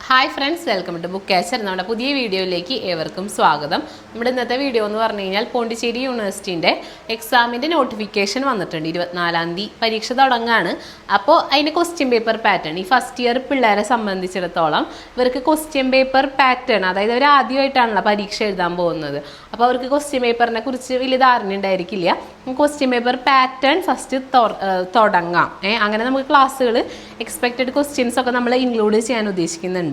Hi friends, welcome to Book Catcher. നമ്മുടെ പുതിയ വീഡിയോയിലേക്ക് ഏവർക്കും സ്വാഗതം. നമ്മുടെ ഇന്നത്തെ വീഡിയോ എന്ന് പറഞ്ഞു കഴിഞ്ഞാൽ പോണ്ടിച്ചേരി യൂണിവേഴ്സിറ്റിൻ്റെ എക്സാമിൻ്റെ നോട്ടിഫിക്കേഷൻ വന്നിട്ടുണ്ട്. 24-ാം തീയതി പരീക്ഷ തുടങ്ങുകയാണ്. അപ്പോൾ അതിൻ്റെ ക്വസ്റ്റ്യൻ പേപ്പർ പാറ്റേൺ ഈ ഫസ്റ്റ് ഇയർ പിള്ളേരെ സംബന്ധിച്ചിടത്തോളം ഇവർക്ക് ക്വസ്റ്റ്യൻ പേപ്പർ പാറ്റേൺ, അതായത് അവർ ആദ്യമായിട്ടാണല്ലോ പരീക്ഷ എഴുതാൻ പോകുന്നത്. അപ്പോൾ അവർക്ക് ക്വസ്റ്റ്യൻ പേപ്പറിനെ കുറിച്ച് വലിയ ധാരണ ഉണ്ടായിരിക്കില്ല. ക്വസ്റ്റ്യൻ പേപ്പർ പാറ്റേൺ ഫസ്റ്റ് തുടങ്ങാം. അങ്ങനെ നമുക്ക് ക്ലാസ്സുകൾ എക്സ്പെക്റ്റഡ് ക്വസ്റ്റ്യൻസ് ഒക്കെ നമ്മൾ ഇൻക്ലൂഡ് ചെയ്യാൻ ഉദ്ദേശിക്കുന്നുണ്ട്.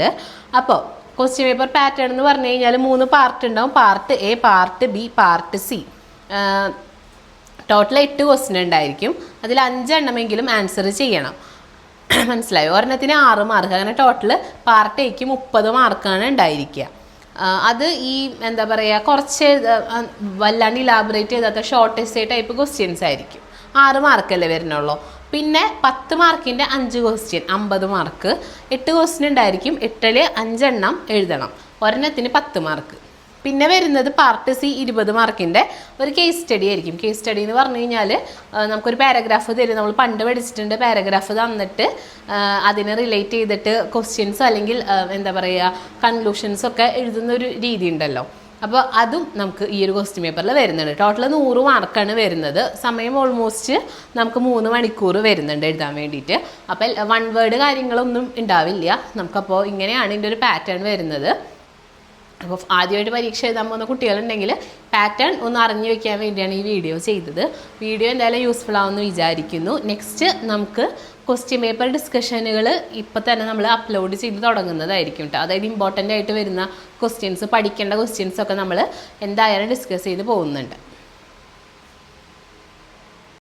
അപ്പോൾ ക്വസ്റ്റ്യൻ പേപ്പർ പാറ്റേൺ എന്ന് പറഞ്ഞു കഴിഞ്ഞാൽ 3 പാർട്ട് ഉണ്ടാവും. Part A, part B, part C. Total 8 question ഉണ്ടായിരിക്കും. അതിൽ 5 എണ്ണമെങ്കിലും ആൻസർ ചെയ്യണം. മനസ്സിലായോ? ഒരെണ്ണത്തിന് 6 മാർക്ക്. അങ്ങനെ ടോട്ടൽ പാർട്ട് എക്ക് 30 മാർക്കാണ് ഉണ്ടായിരിക്കുക. അത് ഈ എന്താ പറയുക, കുറച്ച് വല്ലാണ്ട് ഇലാബറേറ്റ് ചെയ്താത്ത ഷോർട്ട് എസ്സേ ടൈപ്പ് ക്വസ്റ്റ്യൻസ് ആയിരിക്കും. 6 മാർക്കല്ലേ വരുന്നുള്ളൂ. പിന്നെ 10 മാർക്കിൻ്റെ 5 ക്വസ്റ്റ്യൻ 50 മാർക്ക്. 8 ക്വസ്റ്റ്യൻ ഉണ്ടായിരിക്കും. 8-ൽ 5 എണ്ണം എഴുതണം. ഒരെണ്ണത്തിന് 10 മാർക്ക്. പിന്നെ വരുന്നത് പാർട്ട് സി 20 മാർക്കിൻ്റെ ഒരു കേസ് സ്റ്റഡി ആയിരിക്കും. കേസ് സ്റ്റഡി എന്ന് പറഞ്ഞു കഴിഞ്ഞാൽ നമുക്കൊരു പാരഗ്രാഫ് തരും. നമ്മൾ പണ്ട് പഠിച്ചിട്ടുണ്ട്. പാരഗ്രാഫ് തന്നിട്ട് അതിനെ റിലേറ്റ് ചെയ്തിട്ട് ക്വസ്റ്റ്യൻസ് അല്ലെങ്കിൽ എന്താ പറയുക കൺക്ലൂഷൻസൊക്കെ എഴുതുന്ന ഒരു രീതി ഉണ്ടല്ലോ. അപ്പോൾ അതും നമുക്ക് ഈ ഒരു ക്വസ്റ്റ്യൻ പേപ്പറിൽ വരുന്നുണ്ട്. ടോട്ടൽ 100 മാർക്കാണ് വരുന്നത്. സമയം ഓൾമോസ്റ്റ് നമുക്ക് 3 മണിക്കൂർ വരുന്നുണ്ട് എഴുതാൻ വേണ്ടിയിട്ട്. അപ്പോൾ 1 വേർഡ് കാര്യങ്ങളൊന്നും ഉണ്ടാവില്ല. നമുക്കപ്പോൾ ഇങ്ങനെയാണ് ഇതിൻ്റെ ഒരു പാറ്റേൺ വരുന്നത്. അപ്പോൾ ആദ്യമായിട്ട് പരീക്ഷ എഴുതാൻ പോകുന്ന കുട്ടികളുണ്ടെങ്കിൽ പാറ്റേൺ ഒന്ന് അറിഞ്ഞു വയ്ക്കാൻ വേണ്ടിയാണ് ഈ വീഡിയോ ചെയ്തത്. വീഡിയോ എന്തായാലും യൂസ്ഫുൾ ആവുമെന്ന് വിചാരിക്കുന്നു. നെക്സ്റ്റ് നമുക്ക് ക്വസ്റ്റ്യൻ പേപ്പർ ഡിസ്കഷനുകൾ ഇപ്പോൾ തന്നെ നമ്മൾ അപ്ലോഡ് ചെയ്ത് തുടങ്ങുന്നതായിരിക്കും കേട്ടോ. അതായത് ഇമ്പോർട്ടൻ്റ് ആയിട്ട് വരുന്ന ക്വസ്റ്റ്യൻസ്, പഠിക്കേണ്ട ക്വസ്റ്റ്യൻസൊക്കെ നമ്മൾ എന്തായാലും ഡിസ്കസ് ചെയ്ത് പോകുന്നുണ്ട്.